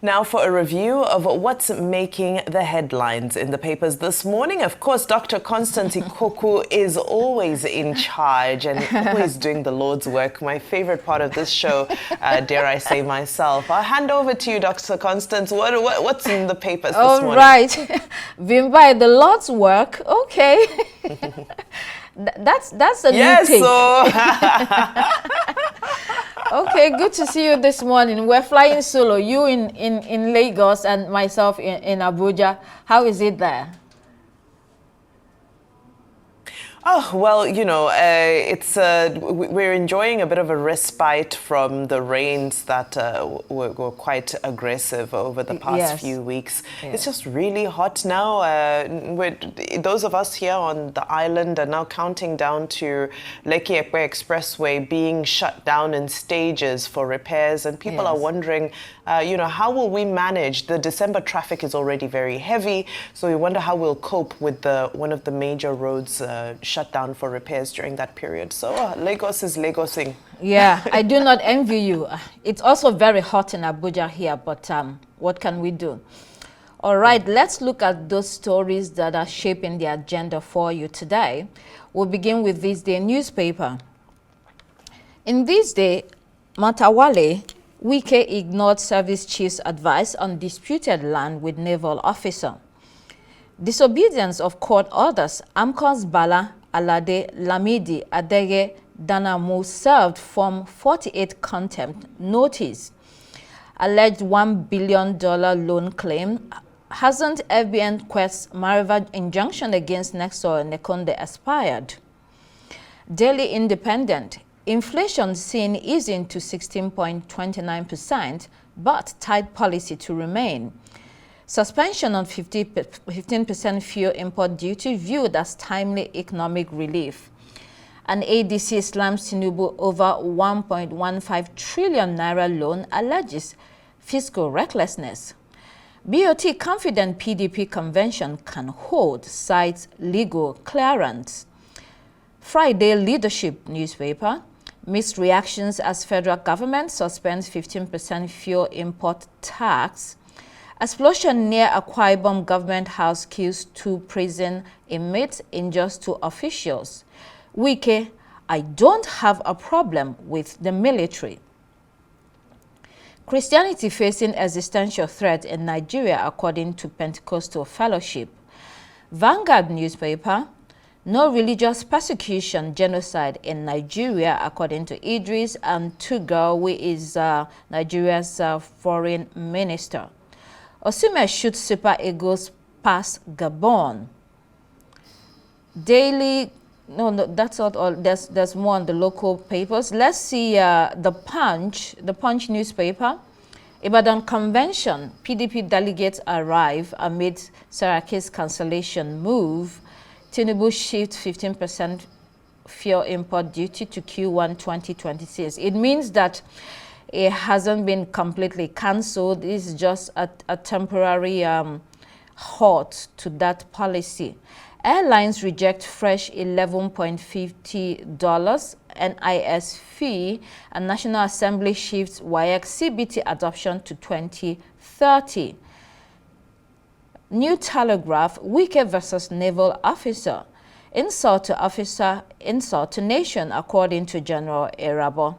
Now for a review of what's making the headlines in the papers this morning. Of course, Dr. Constance Ikoku is always in charge and always doing the Lord's work. My favorite part of this show, dare I say myself. I'll hand over to you, Dr. Constance. What's in the papers this morning? All right. Vimbai, the Lord's work. Okay. That's a new take. Okay, good to see you this morning. We're flying solo. You in Lagos and myself in Abuja. How is it there? Oh, well, you know, we're enjoying a bit of a respite from the rains that were quite aggressive over the past few weeks. Yes. It's just really hot now. Those of us here on the island are now counting down to Lekki Ekpe Expressway being shut down in stages for repairs, and people are wondering, you know, how will we manage? The December traffic is already very heavy, so we wonder how we'll cope with one of the major roads shut down for repairs during that period. So Lagos is Lagosing. Yeah, I do not envy you. It's also very hot in Abuja here, but what can we do? All right, let's look at those stories that are shaping the agenda for you today. We'll begin with this day newspaper. In this day, Matawalle, Wike ignored service chief's advice on disputed land with naval officer. Disobedience of court orders, AMCON's Bala Alade Lamidi Adege Danamu served Form 48 contempt notice. Alleged $1 billion loan claim. Hasn't FBN Quest's Mariva injunction against Nexor Nekonde expired? Daily Independent. Inflation seen easing to 16.29%, but tight policy to remain. Suspension on 15% fuel import duty viewed as timely economic relief. An ADC slams Tinubu over 1.15 trillion naira loan alleges fiscal recklessness. BOT confident PDP convention can hold, cites legal clearance. Friday Leadership newspaper. Mixed reactions as federal government suspends 15% fuel import tax. Explosion near Akwa Ibom government house kills 2 prison inmates, injures 2 officials. Wike, I don't have a problem with the military. Christianity facing existential threat in Nigeria according to Pentecostal Fellowship. Vanguard newspaper. No religious persecution, genocide in Nigeria, according to Idris and Tuga, who is Nigeria's foreign minister. Osimhen shoots Super Eagles past Gabon. Daily, no, that's not all. There's more on the local papers. Let's see the Punch newspaper. Ibadan Convention, PDP delegates arrive amid Saraki's cancellation move. Tinubu shifts 15% fuel import duty to Q1 2026. It means that it hasn't been completely cancelled. This is just a temporary halt to that policy. Airlines reject fresh $11.50 NIS fee, and National Assembly shifts Wike CBT adoption to 2030. New Telegraph, Wike versus Naval officer. Insult to officer, insult to nation, according to General Erabo.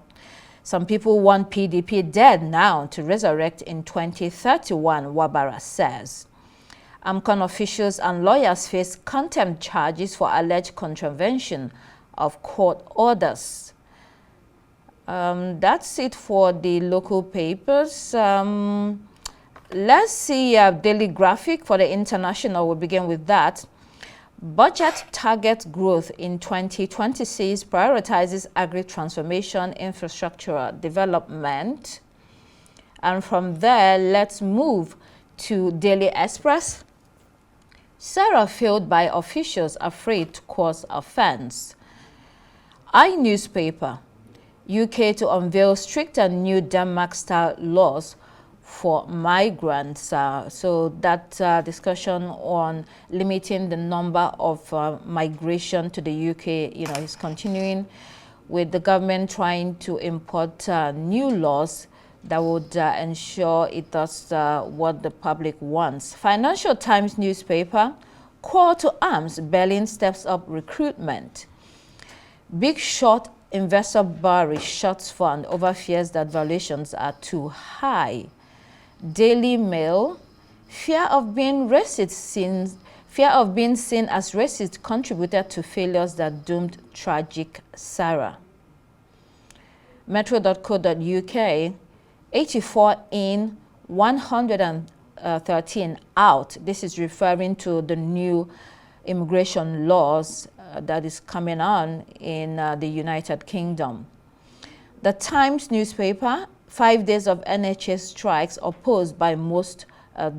Some people want PDP dead now to resurrect in 2031, Wabara says. AMCON officials and lawyers face contempt charges for alleged contravention of court orders. That's it for the local papers. Let's see Daily Graphic for the international. We'll begin with that. Budget target growth in 2026 prioritizes agri-transformation, infrastructural development. And from there, let's move to Daily Express. Sarah failed by officials afraid to cause offense. iNewspaper. UK to unveil stricter new Denmark-style laws for migrants. So that discussion on limiting the number of migration to the UK, is continuing, with the government trying to import new laws that would ensure it does what the public wants. Financial Times newspaper, call to arms, Berlin steps up recruitment. Big short investor Barry shuts fund over fears that valuations are too high. Daily Mail, fear of being seen as racist contributed to failures that doomed tragic Sarah. Metro.co.uk, 84 in, 113 out. This is referring to the new immigration laws that is coming on in the United Kingdom. The Times newspaper, 5 days of NHS strikes opposed by most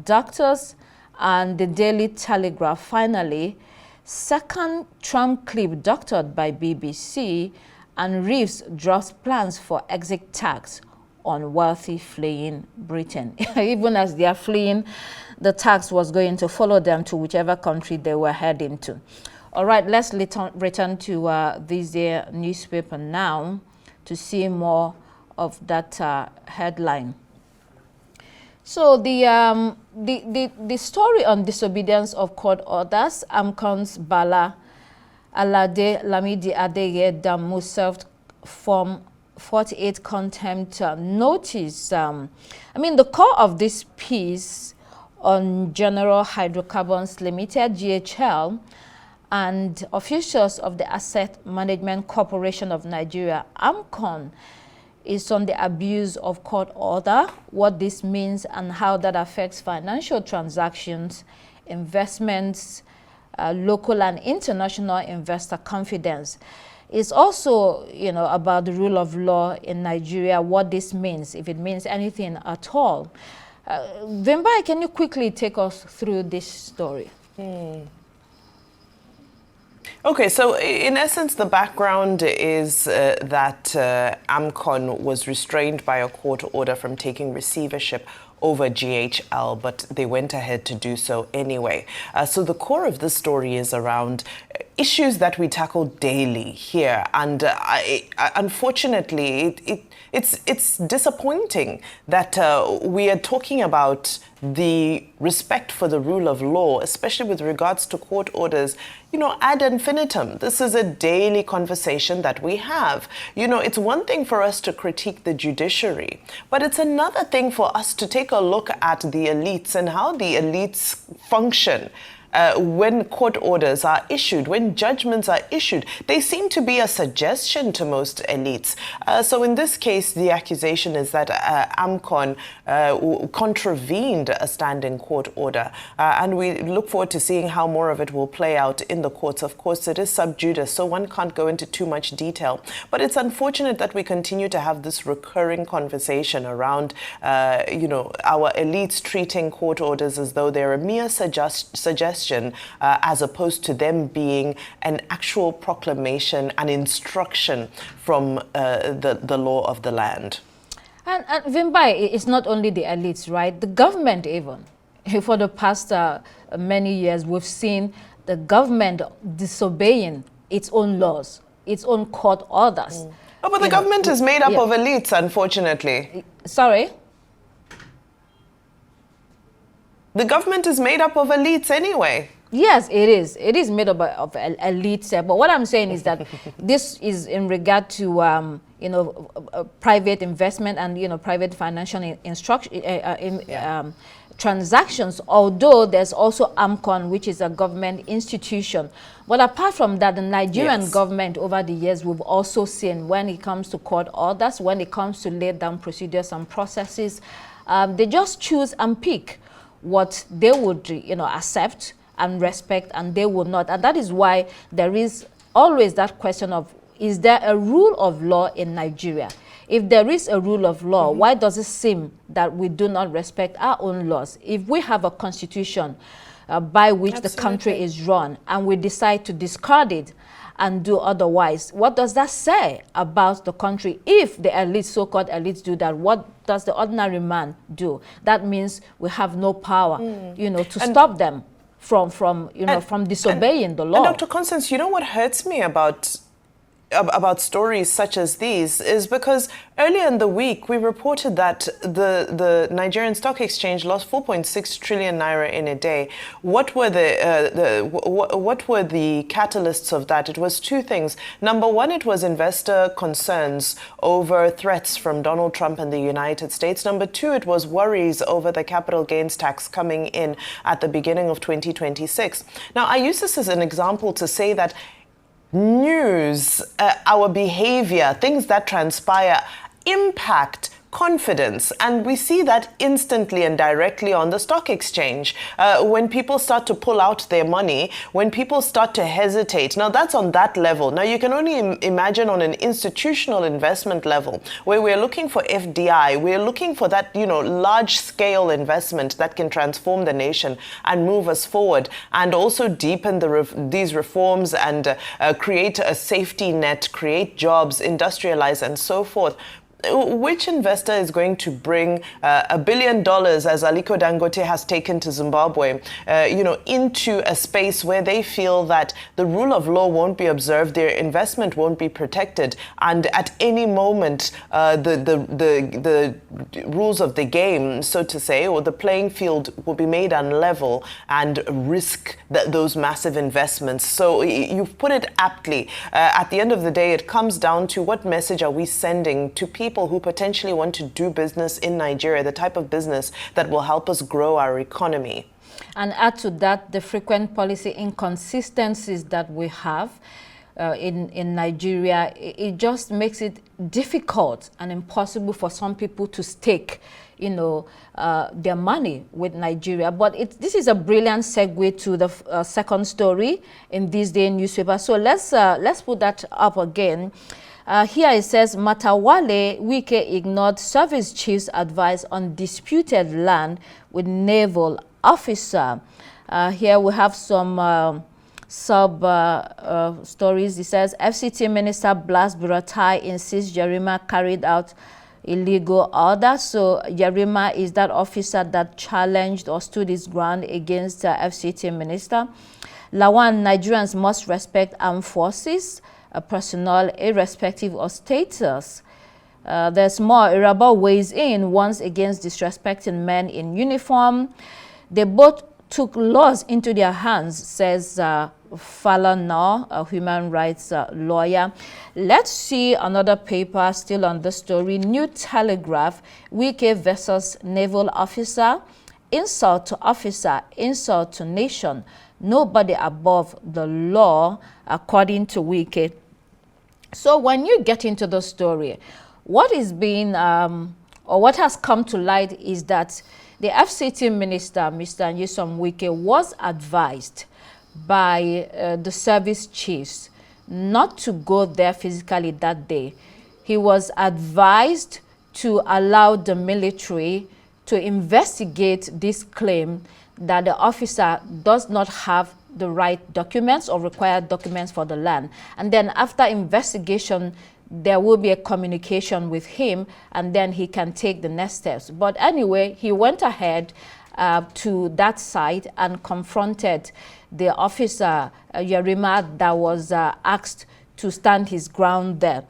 doctors. And the Daily Telegraph, finally, second Trump clip doctored by BBC, and Reeves drops plans for exit tax on wealthy fleeing Britain. Even as they are fleeing, the tax was going to follow them to whichever country they were heading to. All right, let's return to this newspaper now to see more of that headline. So the story on disobedience of court orders, AMCON's Bala Alade Lamidi Adeye Damu served Form 48 contempt notice. I mean, the core of this piece on General Hydrocarbons Limited, GHL, and officials of the Asset Management Corporation of Nigeria, AMCON, is on the abuse of court order, what this means and how that affects financial transactions, investments, local and international investor confidence. It's also, you know, about the rule of law in Nigeria, what this means, if it means anything at all. Vimbai, can you quickly take us through this story? Okay, so in essence, the background is that AMCON was restrained by a court order from taking receivership over GHL, but they went ahead to do so anyway. So the core of this story is around issues that we tackle daily here, and unfortunately, it's disappointing that we are talking about the respect for the rule of law, especially with regards to court orders, you know, ad infinitum. This is a daily conversation that we have. You know, it's one thing for us to critique the judiciary, but it's another thing for us to take a look at the elites and how the elites function. When court orders are issued, when judgments are issued, they seem to be a suggestion to most elites. So in this case, the accusation is that AMCON contravened a standing court order. And we look forward to seeing how more of it will play out in the courts. Of course, it is sub judice, so one can't go into too much detail. But it's unfortunate that we continue to have this recurring conversation around, you know, our elites treating court orders as though they're a mere suggestion, as opposed to them being an actual proclamation, an instruction from the law of the land. And Vimbai, it's not only the elites, right? The government even. For the past many years, we've seen the government disobeying its own laws, its own court orders. Oh, but the government is made up of elites, unfortunately. Sorry? The government is made up of elites anyway. Yes, it is. It is made up of elites. But what I'm saying is that this is in regard to, you know, private investment and, you know, private financial transactions, although there's also AMCON, which is a government institution. But apart from that, the Nigerian government over the years, we've also seen when it comes to court orders, when it comes to lay down procedures and processes, they just choose and pick what they would, you know, accept and respect, and they would not. And that is why there is always that question of, is there a rule of law in Nigeria? If there is a rule of law, why does it seem that we do not respect our own laws? If we have a constitution by which the country is run, and we decide to discard it and do otherwise, what does that say about the country? If the elites, so-called elites, do that, what does the ordinary man do? That means we have no power, you know, to stop them from disobeying the law. And Dr. Constance, you know what hurts me about about stories such as these is because earlier in the week we reported that the Nigerian Stock Exchange lost 4.6 trillion naira in a day. What were what were the catalysts of that? It was two things. Number one, it was investor concerns over threats from Donald Trump and the United States. Number two, it was worries over the capital gains tax coming in at the beginning of 2026. Now, I use this as an example to say that news, our behavior, things that transpire, impact confidence, and we see that instantly and directly on the stock exchange. When people start to pull out their money, when people start to hesitate, now that's on that level. Now you can only imagine on an institutional investment level where we're looking for FDI, we're looking for that, large scale investment that can transform the nation and move us forward, and also deepen these reforms and create a safety net, create jobs, industrialize, and so forth. Which investor is going to bring $1 billion, as Aliko Dangote has taken to Zimbabwe, into a space where they feel that the rule of law won't be observed, their investment won't be protected, and at any moment the rules of the game, so to say, or the playing field will be made unlevel and risk those massive investments. So you've put it aptly. At the end of the day, it comes down to what message are we sending to people who potentially want to do business in Nigeria, the type of business that will help us grow our economy. And add to that the frequent policy inconsistencies that we have in Nigeria. It just makes it difficult and impossible for some people to stake their money with Nigeria. But this is a brilliant segue to the second story in this day newspaper. So let's put that up again. Here it says, Matawalle, Wike ignored service chief's advice on disputed land with naval officer. Here we have some stories. It says, FCT Minister Blas Buratai insists Yarima carried out illegal order. So Yarima is that officer that challenged or stood his ground against FCT Minister. Lawan, Nigerians must respect armed forces personnel irrespective of status. There's more. Iraba weighs in once against disrespecting men in uniform. They both took laws into their hands, says Falana, a human rights lawyer. Let's see another paper still on the story. New Telegraph, Wike versus naval officer. Insult to officer, insult to nation. Nobody above the law, according to Wike. So when you get into the story, what is being, or what has come to light is that the FCT minister, Mr. Nyesom Wike, was advised by the service chiefs not to go there physically that day. He was advised to allow the military to investigate this claim that the officer does not have the right documents or required documents for the land. And then after investigation, there will be a communication with him, and then he can take the next steps. But anyway, he went ahead to that site and confronted the officer, Yarima, that was asked to stand his ground there.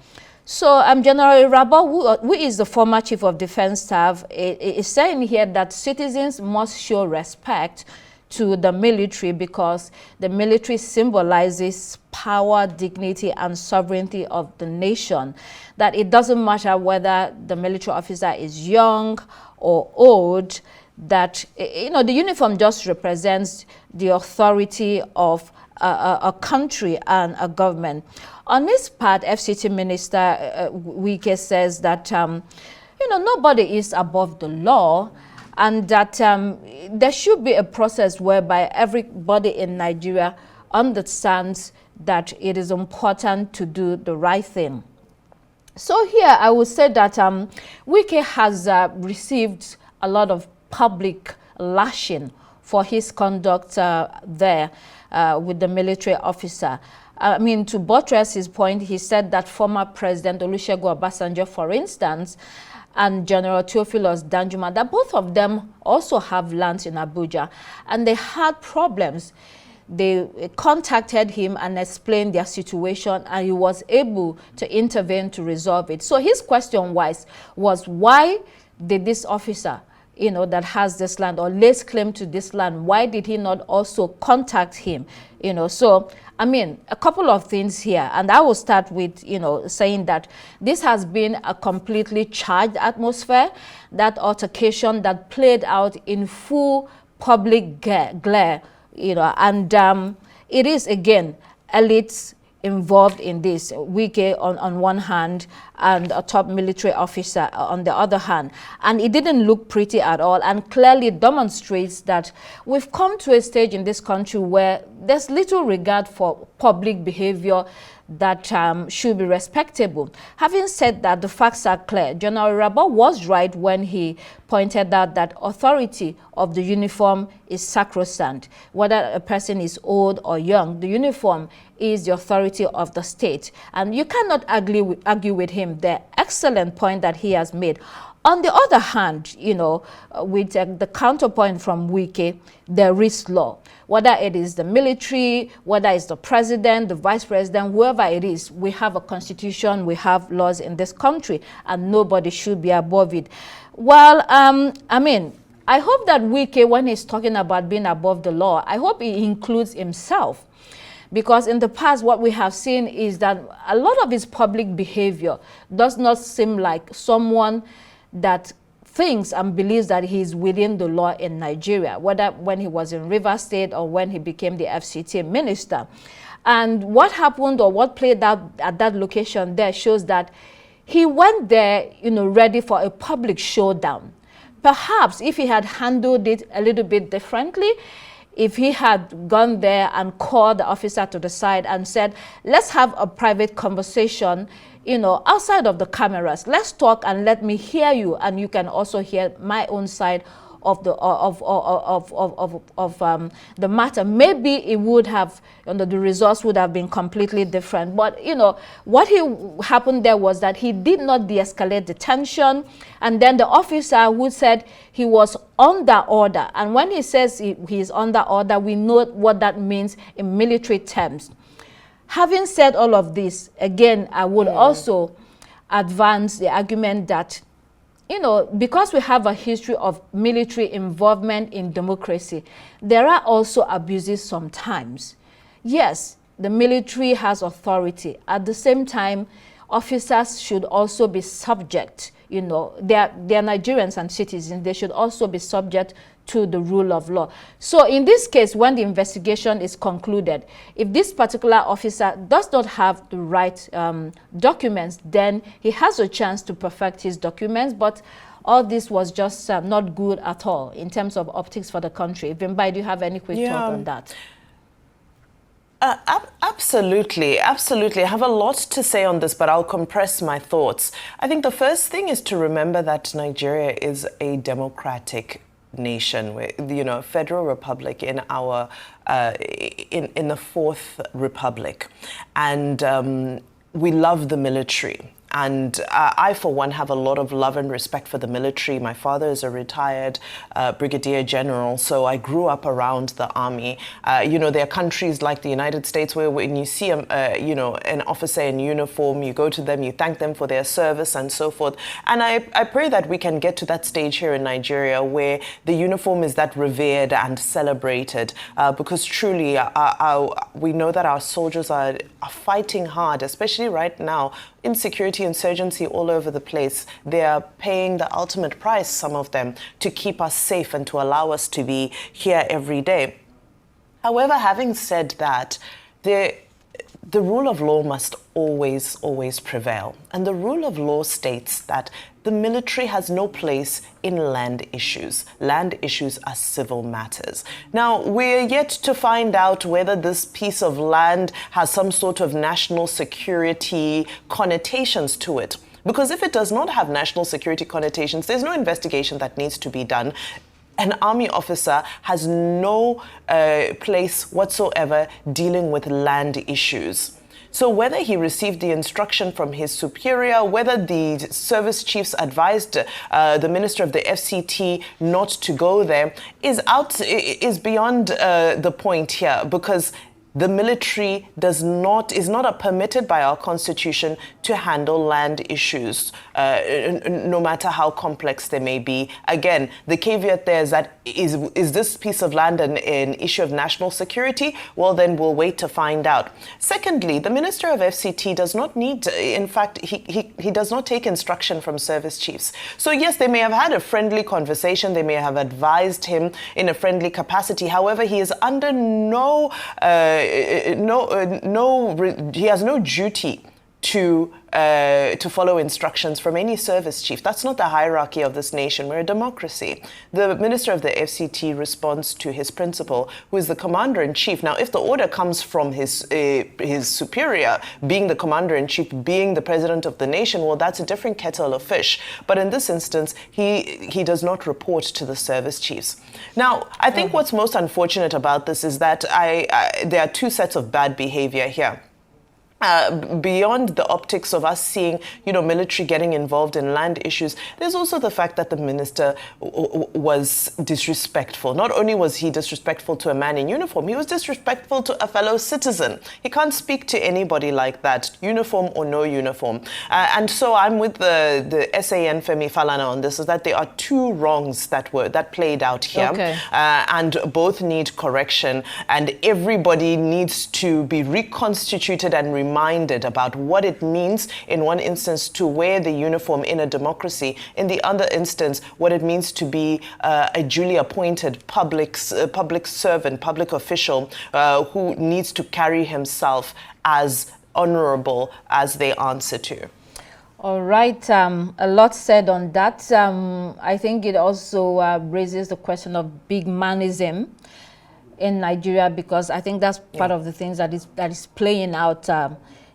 So General Iraba, who is the former Chief of Defense Staff, is saying here that citizens must show respect to the military because the military symbolizes power, dignity, and sovereignty of the nation. That it doesn't matter whether the military officer is young or old, that the uniform just represents the authority of a country and a government. On this part, FCT Minister Wike says that nobody is above the law, and that there should be a process whereby everybody in Nigeria understands that it is important to do the right thing. So here I would say that Wike has received a lot of public lashing for his conduct there with the military officer. I mean, to buttress his point, he said that former President Olusegun Obasanjo, for instance, and General Theophilus Danjuma, that both of them also have lands in Abuja, and they had problems. they contacted him and explained their situation, and he was able to intervene to resolve it. So his question was why did this officer, you know, that has this land or lays claim to this land, why did he not also contact him? You know, so I mean, a couple of things here, and I will start with, you know, saying that this has been a completely charged atmosphere, that altercation that played out in full public glare, you know, and it is again elites involved in this, Wike on one hand and a top military officer on the other hand, and it didn't look pretty at all, and clearly demonstrates that we've come to a stage in this country where there's little regard for public behavior that should be respectable. Having said that, the facts are clear. General Rabah was right when he pointed out that authority of the uniform is sacrosanct. Whether a person is old or young, the uniform is the authority of the state. And you cannot argue with him. The excellent point that he has made. On the other hand, you know, with the counterpoint from Wike, there is law. Whether it is the military, whether it's the president, the vice president, whoever it is, we have a constitution, we have laws in this country, and nobody should be above it. Well, I mean, I hope that Wike, when he's talking about being above the law, I hope he includes himself. Because in the past, what we have seen is that a lot of his public behavior does not seem like someone that thinks and believes that he's within the law in Nigeria, whether when he was in Rivers State or when he became the FCT minister. And what happened or what played out at that location there shows that he went there, you know, ready for a public showdown. Perhaps if he had handled it a little bit differently, if he had gone there and called the officer to the side and said, let's have a private conversation, you know, outside of the cameras, let's talk and let me hear you, and you can also hear my own side of the the matter. Maybe it would have, you know, the results would have been completely different. But you know what happened there was that he did not de-escalate the tension, and then the officer who said he was under order, and when he says he is under order, we know what that means in military terms. Having said all of this, again, I would also advance the argument that, you know, because we have a history of military involvement in democracy, there are also abuses sometimes. Yes, the military has authority. At the same time, officers should also be subject, you know, they're Nigerians and citizens, they should also be subject to the rule of law. So in this case, when the investigation is concluded, if this particular officer does not have the right documents, then he has a chance to perfect his documents. But all this was just not good at all in terms of optics for the country. Vimbai, do you have any quick thought on that? Absolutely, absolutely. I have a lot to say on this, but I'll compress my thoughts. I think the first thing is to remember that Nigeria is a democratic nation, you know, federal republic in our in the fourth republic, and we love the military. And I, for one, have a lot of love and respect for the military. My father is a retired brigadier general, so I grew up around the army. You know, there are countries like the United States where when you see you know, an officer in uniform, you go to them, you thank them for their service and so forth. And I pray that we can get to that stage here in Nigeria where the uniform is that revered and celebrated, because truly we know that our soldiers are fighting hard, especially right now. Insecurity, insurgency all over the place. They are paying the ultimate price, some of them, to keep us safe and to allow us to be here every day. However, having said that, the rule of law must always prevail. And the rule of law states that the military has no place in land issues. Land issues are civil matters. Now, we're yet to find out whether this piece of land has some sort of national security connotations to it. Because if it does not have national security connotations, there's no investigation that needs to be done. An army officer has no place whatsoever dealing with land issues. So whether he received the instruction from his superior, whether the service chiefs advised the minister of the FCT not to go there, is beyond the point here, because the military is not permitted by our constitution to handle land issues, no matter how complex they may be. Again, the caveat there is that is this piece of land an issue of national security? Well, then we'll wait to find out. Secondly, the Minister of FCT does not need, in fact, he does not take instruction from service chiefs. So yes, they may have had a friendly conversation, they may have advised him in a friendly capacity. However, he is under he has no duty to follow instructions from any service chief. That's not the hierarchy of this nation. We're a democracy. The minister of the FCT responds to his principal, who is the commander-in-chief. Now, if the order comes from his superior, being the commander-in-chief, being the president of the nation, well, that's a different kettle of fish. But in this instance, he does not report to the service chiefs. Now, I think what's most unfortunate about this is that there are two sets of bad behavior here. Beyond the optics of us seeing, military getting involved in land issues, there's also the fact that the minister was disrespectful. Not only was he disrespectful to a man in uniform, he was disrespectful to a fellow citizen. He can't speak to anybody like that, uniform or no uniform. And so I'm with the SAN Femi Falana on this, is that there are two wrongs that played out here. Okay. And both need correction, and everybody needs to be reconstituted and reminded about what it means in one instance to wear the uniform in a democracy, in the other instance what it means to be a duly appointed public servant, public official who needs to carry himself as honorable as they answer to. All right, a lot said on that. I think it also raises the question of big manism in Nigeria, because I think that's part of the things that is playing out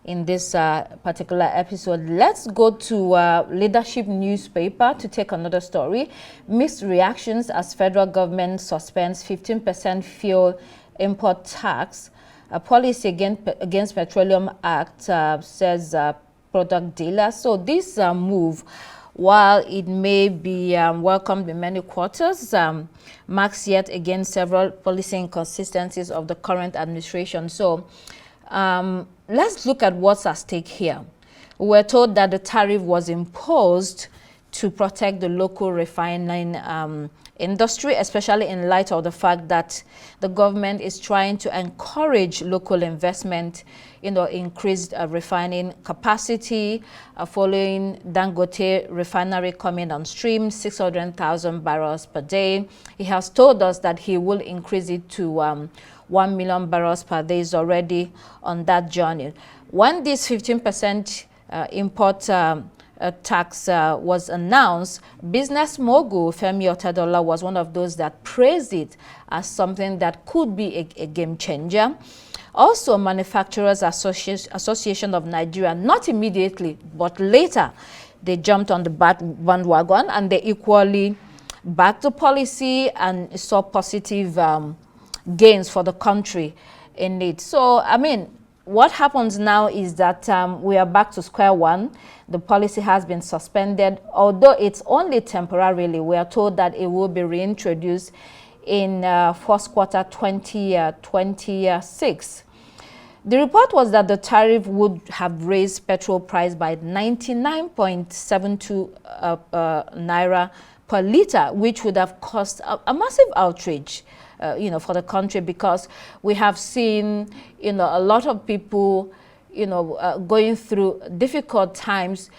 in this particular episode. Let's go to Leadership newspaper to take another story. Mixed reactions as federal government suspends 15% fuel import tax. A policy against Petroleum Act, says product dealers. So this move, while it may be welcomed in many quarters, marks yet again several policy inconsistencies of the current administration. So let's look at what's at stake here. We're told that the tariff was imposed to protect the local refining industry, especially in light of the fact that the government is trying to encourage local investment, increased refining capacity following Dangote refinery coming on stream, 600,000 barrels per day. He has told us that he will increase it to 1 million barrels per day. Is already on that journey. When this 15% import tax was announced, business mogul Femi Otedola was one of those that praised it as something that could be a game changer. Also, Manufacturers Association of Nigeria, not immediately, but later, they jumped on the bandwagon and they equally backed the policy and saw positive gains for the country in it. So, I mean, what happens now is that we are back to square one. The policy has been suspended, although it's only temporarily. We are told that it will be reintroduced in first quarter 2026. The report was that the tariff would have raised petrol price by 99.72 naira per liter, which would have caused a massive outrage, for the country, because we have seen, a lot of people, going through difficult times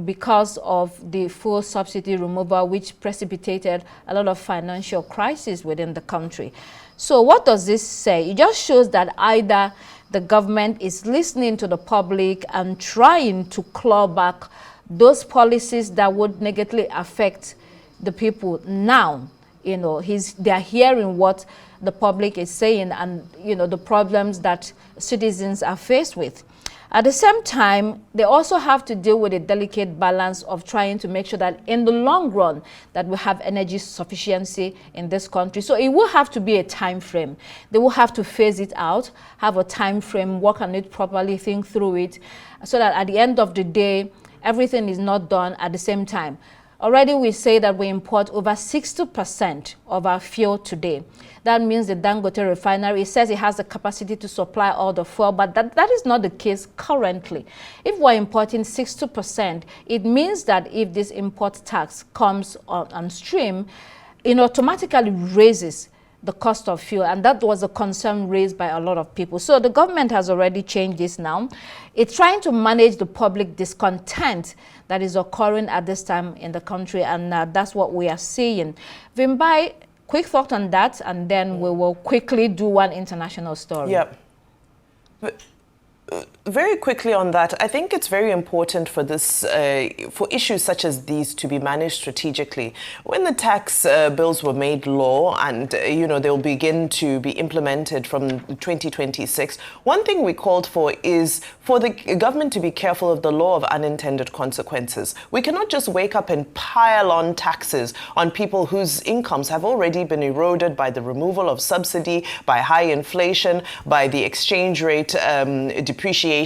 because of the fuel subsidy removal, which precipitated a lot of financial crisis within the country. So what does this say? It just shows that either the government is listening to the public and trying to claw back those policies that would negatively affect the people now. They're hearing what the public is saying and, the problems that citizens are faced with. At the same time, they also have to deal with a delicate balance of trying to make sure that in the long run that we have energy sufficiency in this country. So it will have to be a time frame. They will have to phase it out, have a time frame, work on it properly, think through it, so that at the end of the day, everything is not done at the same time. Already we say that we import over 60% of our fuel today. That means the Dangote refinery says it has the capacity to supply all the fuel, but that is not the case currently. If we're importing 60%, it means that if this import tax comes on stream, it automatically raises the cost of fuel, and that was a concern raised by a lot of people. So the government has already changed this now. It's trying to manage the public discontent that is occurring at this time in the country, and that's what we are seeing. Vimbai, quick thought on that, and then we will quickly do one international story. Yeah. Very quickly on that, I think it's very important for this, for issues such as these to be managed strategically. When the tax bills were made law and, they'll begin to be implemented from 2026, one thing we called for is for the government to be careful of the law of unintended consequences. We cannot just wake up and pile on taxes on people whose incomes have already been eroded by the removal of subsidy, by high inflation, by the exchange rate depreciation.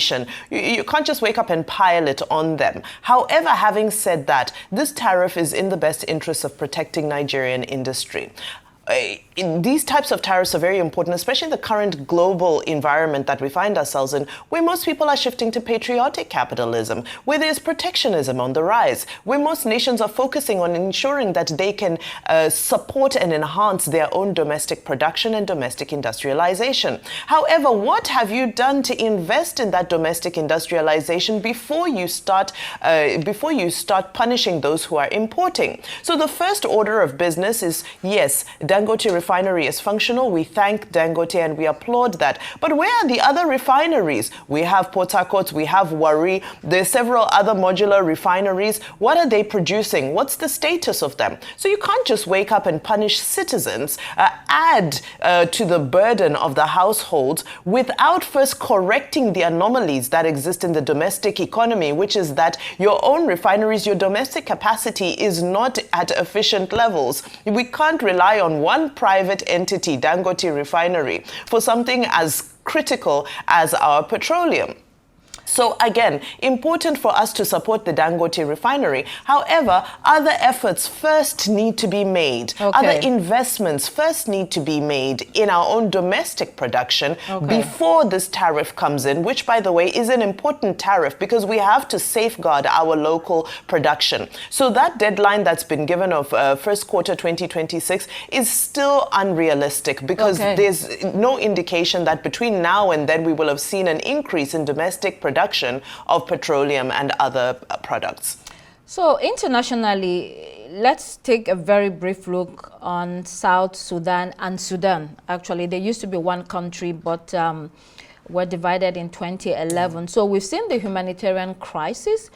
You can't just wake up and pile it on them. However, having said that, this tariff is in the best interest of protecting Nigerian industry. These types of tariffs are very important, especially in the current global environment that we find ourselves in, where most people are shifting to patriotic capitalism, where there's protectionism on the rise, where most nations are focusing on ensuring that they can support and enhance their own domestic production and domestic industrialization. However, what have you done to invest in that domestic industrialization before you start punishing those who are importing? So the first order of business is, yes, Dangote refinery is functional. We thank Dangote and we applaud that. But where are the other refineries? We have Port Harcourt, we have Warri, there's several other modular refineries. What are they producing? What's the status of them? So you can't just wake up and punish citizens, add to the burden of the households without first correcting the anomalies that exist in the domestic economy, which is that your own refineries, your domestic capacity is not at efficient levels. We can't rely on one private entity, Dangote Refinery, for something as critical as our petroleum. So again, important for us to support the Dangote refinery. However, other efforts first need to be made. Okay. Other investments first need to be made in our own domestic production before this tariff comes in, which, by the way, is an important tariff because we have to safeguard our local production. So that deadline that's been given of first quarter 2026 is still unrealistic because there's no indication that between now and then we will have seen an increase in domestic production of petroleum and other products. So internationally, let's take a very brief look on South Sudan and Sudan. Actually, they used to be one country, but were divided in 2011. So we've seen the humanitarian crisis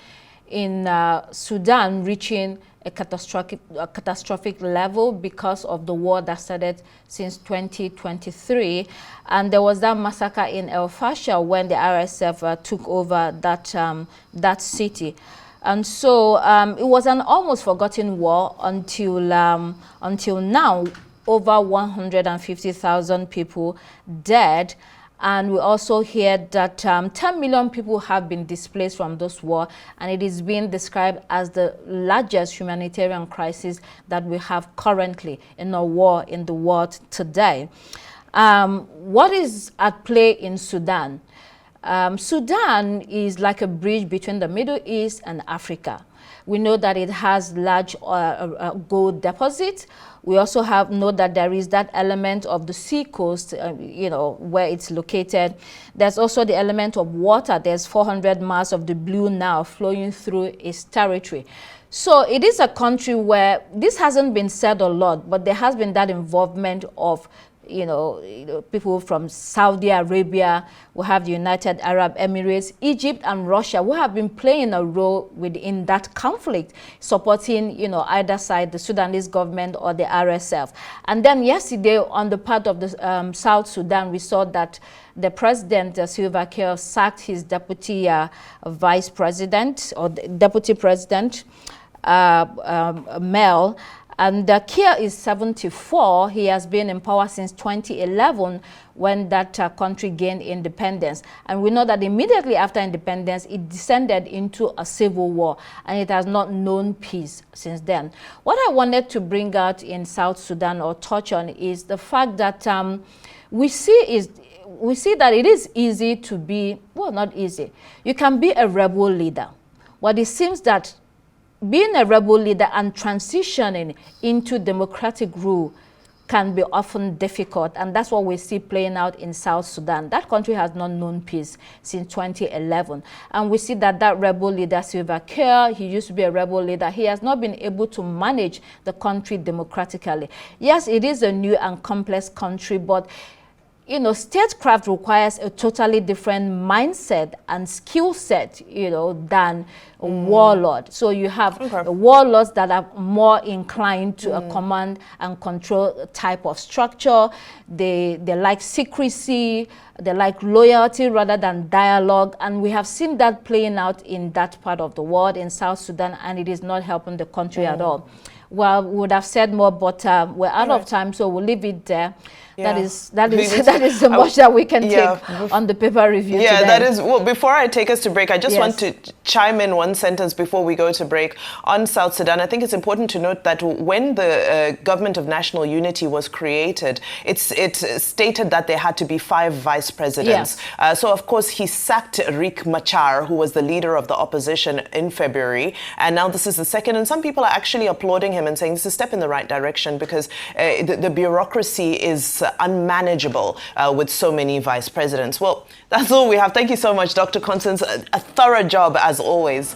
in Sudan reaching a catastrophic level because of the war that started since 2023. And there was that massacre in El Fasher when the RSF took over that city. And so it was an almost forgotten war until now, over 150,000 people dead. And we also hear that 10 million people have been displaced from this war, and it is being described as the largest humanitarian crisis that we have currently in a war in the world today. What is at play in Sudan? Sudan is like a bridge between the Middle East and Africa. We know that it has large gold deposits. We also know that there is that element of the sea coast, where it's located. There's also the element of water. There's 400 miles of the Blue Nile flowing through its territory. So it is a country where this hasn't been said a lot, but there has been that involvement of people from Saudi Arabia, we have the United Arab Emirates, Egypt and Russia, who have been playing a role within that conflict, supporting, either side, the Sudanese government or the RSF. And then yesterday, on the part of the South Sudan, we saw that the president, Salva Kiir, sacked his deputy vice president, or deputy president, Mel. And Kiir is 74. He has been in power since 2011 when that country gained independence. And we know that immediately after independence, it descended into a civil war, and it has not known peace since then. What I wanted to bring out in South Sudan, or touch on, is the fact that we see that it is easy to be, well, not easy. You can be a rebel leader. But it seems that being a rebel leader and transitioning into democratic rule can be often difficult, and that's what we see playing out in South Sudan. That country has not known peace since 2011, and we see that rebel leader, Salva Kiir, he used to be a rebel leader. He has not been able to manage the country democratically. Yes, it is a new and complex country, but statecraft requires a totally different mindset and skill set, than a warlord. So you have warlords that are more inclined to a command and control type of structure. They like secrecy, they like loyalty rather than dialogue. And we have seen that playing out in that part of the world, in South Sudan, and it is not helping the country at all. Well, we would have said more, but we're out of time, so we'll leave it there. Yeah. That is the much that we can take on the paper review today. That is. Well, before I take us to break, I just want to chime in one sentence before we go to break on South Sudan. I think it's important to note that when the Government of National Unity was created, it stated that there had to be 5 vice presidents. Yes. So, of course, he sacked Riek Machar, who was the leader of the opposition, in February. And now this is the second. And some people are actually applauding him and saying this is a step in the right direction, because the bureaucracy is unmanageable with so many vice presidents. Well, that's all we have. Thank you so much, Dr. Constance. A thorough job as always.